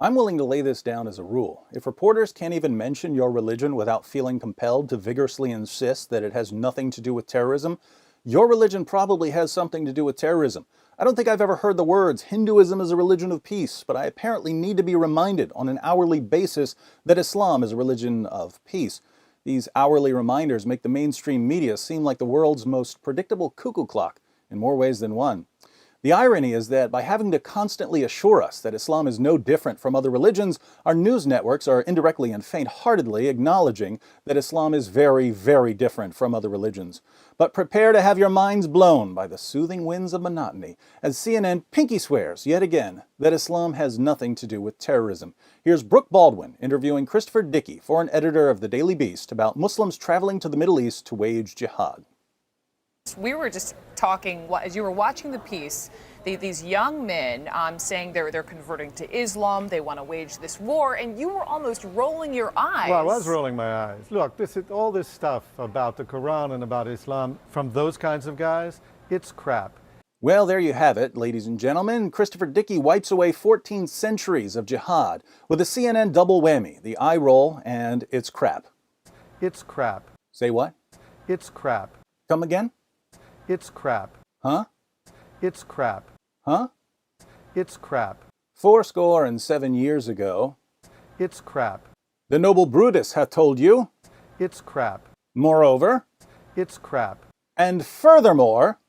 I'm willing to lay this down as a rule. If reporters can't even mention your religion without feeling compelled to vigorously insist that it has nothing to do with terrorism, your religion probably has something to do with terrorism. I don't think I've ever heard the words, Hinduism is a religion of peace, but I apparently need to be reminded on an hourly basis that Islam is a religion of peace. These hourly reminders make the mainstream media seem like the world's most predictable cuckoo clock, in more ways than one. The irony is that by having to constantly assure us that Islam is no different from other religions, our news networks are indirectly and faint-heartedly acknowledging that Islam is very, very different from other religions. But prepare to have your minds blown by the soothing winds of monotony as CNN pinky swears, yet again, that Islam has nothing to do with terrorism. Here's Brooke Baldwin interviewing Christopher Dickey, foreign editor of the Daily Beast, about Muslims traveling to the Middle East to wage jihad. We were just talking, as you were watching the piece, these young men saying they're converting to Islam, they want to wage this war, and you were almost rolling your eyes. Well, I was rolling my eyes. Look, all this stuff about the Quran and about Islam from those kinds of guys, it's crap. Well, there you have it, ladies and gentlemen. Christopher Dickey wipes away 14 centuries of jihad with a CNN double whammy, the eye roll and it's crap. It's crap. Say what? It's crap. Come again? It's crap. Huh? It's crap. Huh? It's crap. 7 years ago. It's crap. The noble Brutus hath told you. It's crap. Moreover. It's crap. And furthermore.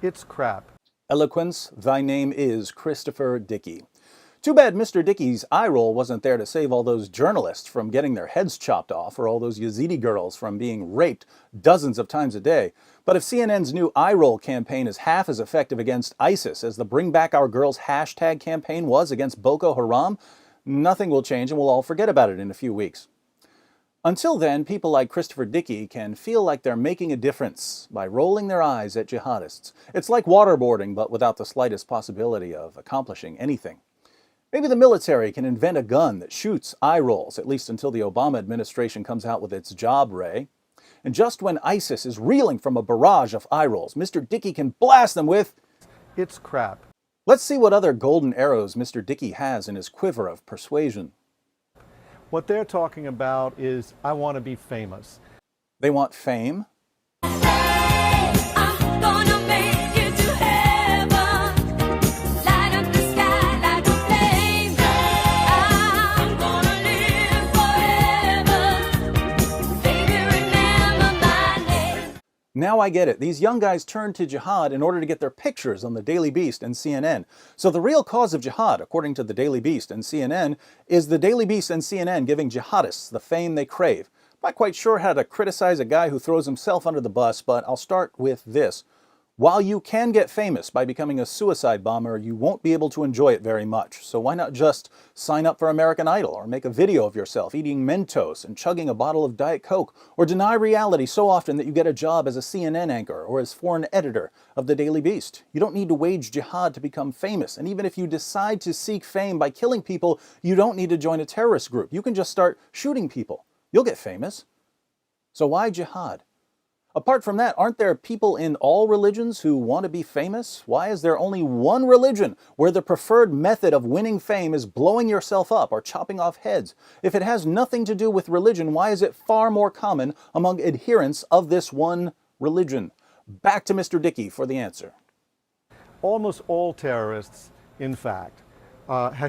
It's crap. Eloquence, thy name is Christopher Dickey. Too bad Mr. Dickey's eye roll wasn't there to save all those journalists from getting their heads chopped off or all those Yazidi girls from being raped dozens of times a day. But if CNN's new eye roll campaign is half as effective against ISIS as the Bring Back Our Girls hashtag campaign was against Boko Haram, nothing will change and we'll all forget about it in a few weeks. Until then, people like Christopher Dickey can feel like they're making a difference by rolling their eyes at jihadists. It's like waterboarding, but without the slightest possibility of accomplishing anything. Maybe the military can invent a gun that shoots eye rolls, at least until the Obama administration comes out with its job ray. And just when ISIS is reeling from a barrage of eye rolls, Mr. Dickey can blast them with, it's crap. Let's see what other golden arrows Mr. Dickey has in his quiver of persuasion. What they're talking about is, I want to be famous. They want fame? Now I get it. These young guys turned to jihad in order to get their pictures on the Daily Beast and CNN. So the real cause of jihad, according to the Daily Beast and CNN, is the Daily Beast and CNN giving jihadists the fame they crave. I'm not quite sure how to criticize a guy who throws himself under the bus, but I'll start with this. While you can get famous by becoming a suicide bomber, you won't be able to enjoy it very much. So why not just sign up for American Idol or make a video of yourself eating Mentos and chugging a bottle of Diet Coke, or deny reality so often that you get a job as a CNN anchor or as foreign editor of the Daily Beast. You don't need to wage jihad to become famous. And even if you decide to seek fame by killing people, you don't need to join a terrorist group. You can just start shooting people. You'll get famous. So why jihad? Apart from that, aren't there people in all religions who want to be famous? Why is there only one religion where the preferred method of winning fame is blowing yourself up or chopping off heads? If it has nothing to do with religion, why is it far more common among adherents of this one religion? Back to Mr. Dickey for the answer. Almost all terrorists, in fact,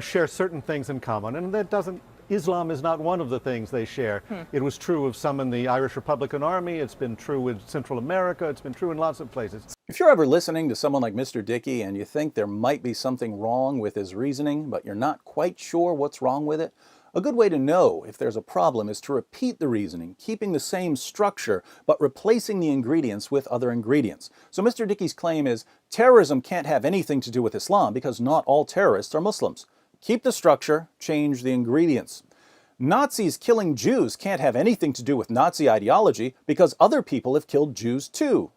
share certain things in common, and Islam is not one of the things they share. It was true of some in the Irish Republican Army, it's been true in Central America, it's been true in lots of places. If you're ever listening to someone like Mr. Dickey and you think there might be something wrong with his reasoning, but you're not quite sure what's wrong with it, a good way to know if there's a problem is to repeat the reasoning, keeping the same structure, but replacing the ingredients with other ingredients. So Mr. Dickey's claim is, terrorism can't have anything to do with Islam because not all terrorists are Muslims. Keep the structure, change the ingredients. Nazis killing Jews can't have anything to do with Nazi ideology because other people have killed Jews too.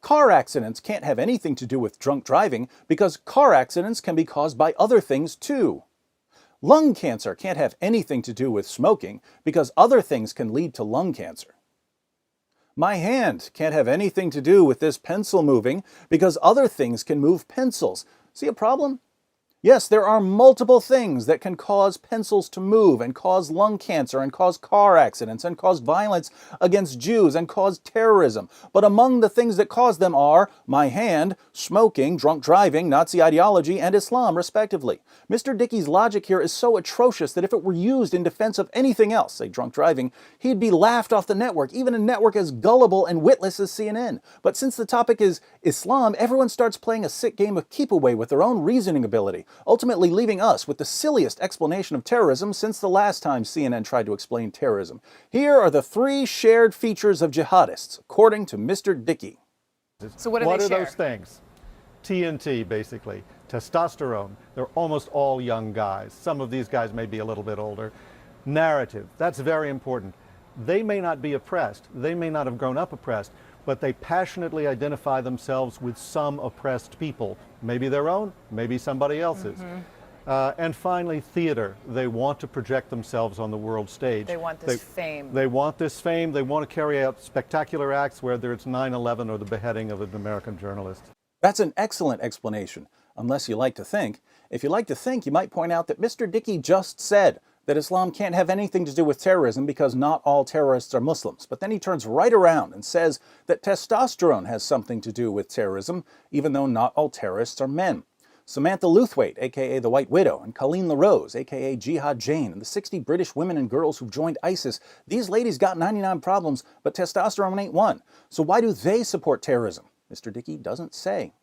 Car accidents can't have anything to do with drunk driving because car accidents can be caused by other things too. Lung cancer can't have anything to do with smoking because other things can lead to lung cancer. My hand can't have anything to do with this pencil moving because other things can move pencils. See a problem? Yes, there are multiple things that can cause pencils to move and cause lung cancer and cause car accidents and cause violence against Jews and cause terrorism. But among the things that cause them are my hand, smoking, drunk driving, Nazi ideology, and Islam, respectively. Mr. Dickey's logic here is so atrocious that if it were used in defense of anything else, say drunk driving, he'd be laughed off the network, even a network as gullible and witless as CNN. But since the topic is Islam, everyone starts playing a sick game of keep away with their own reasoning ability, ultimately leaving us with the silliest explanation of terrorism since the last time CNN tried to explain terrorism. Here are the 3 shared features of jihadists, according to Mr. Dickey. So what are they share? those things? TNT, basically. Testosterone. They're almost all young guys. Some of these guys may be a little bit older. Narrative. That's very important. They may not be oppressed. They may not have grown up oppressed, but they passionately identify themselves with some oppressed people. Maybe their own, maybe somebody else's. And finally, theater. They want to project themselves on the world stage. They want this fame. They want this fame. They want to carry out spectacular acts, whether it's 9/11 or the beheading of an American journalist. That's an excellent explanation, unless you like to think. If you like to think, you might point out that Mr. Dickey just said that Islam can't have anything to do with terrorism because not all terrorists are Muslims. But then he turns right around and says that testosterone has something to do with terrorism, even though not all terrorists are men. Samantha Luthwaite, aka the White Widow, and Colleen LaRose, aka Jihad Jane, and the 60 British women and girls who've joined ISIS, these ladies got 99 problems, but testosterone ain't one. So why do they support terrorism? Mr. Dickey doesn't say.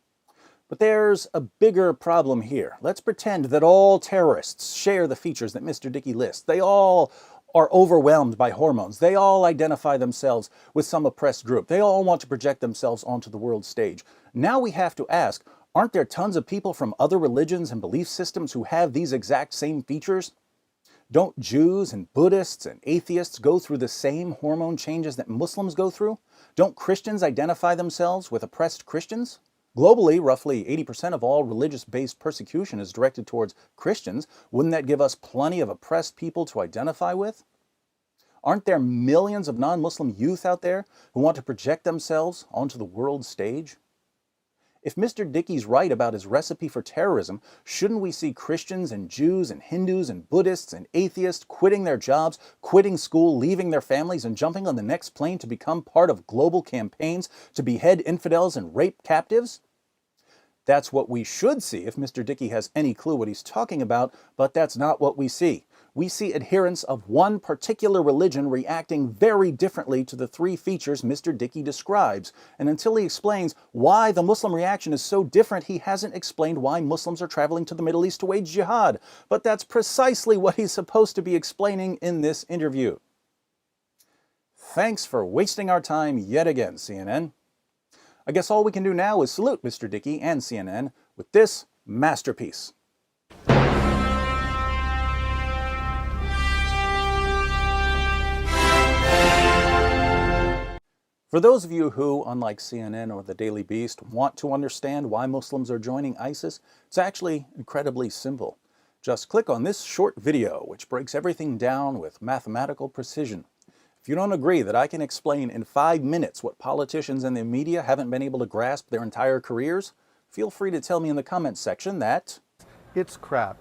But there's a bigger problem here. Let's pretend that all terrorists share the features that Mr. Dickey lists. They all are overwhelmed by hormones. They all identify themselves with some oppressed group. They all want to project themselves onto the world stage. Now we have to ask, aren't there tons of people from other religions and belief systems who have these exact same features? Don't Jews and Buddhists and atheists go through the same hormone changes that Muslims go through? Don't Christians identify themselves with oppressed Christians? Globally, roughly 80% of all religious-based persecution is directed towards Christians. Wouldn't that give us plenty of oppressed people to identify with? Aren't there millions of non-Muslim youth out there who want to project themselves onto the world stage? If Mr. Dickey's right about his recipe for terrorism, shouldn't we see Christians and Jews and Hindus and Buddhists and atheists quitting their jobs, quitting school, leaving their families, and jumping on the next plane to become part of global campaigns to behead infidels and rape captives? That's what we should see if Mr. Dickey has any clue what he's talking about, but that's not what we see. We see adherents of one particular religion reacting very differently to the 3 features Mr. Dickey describes. And until he explains why the Muslim reaction is so different, he hasn't explained why Muslims are traveling to the Middle East to wage jihad. But that's precisely what he's supposed to be explaining in this interview. Thanks for wasting our time yet again, CNN. I guess all we can do now is salute Mr. Dickey and CNN with this masterpiece. For those of you who, unlike CNN or the Daily Beast, want to understand why Muslims are joining ISIS, it's actually incredibly simple. Just click on this short video, which breaks everything down with mathematical precision. If you don't agree that I can explain in 5 minutes what politicians and the media haven't been able to grasp their entire careers, feel free to tell me in the comments section that It's crap.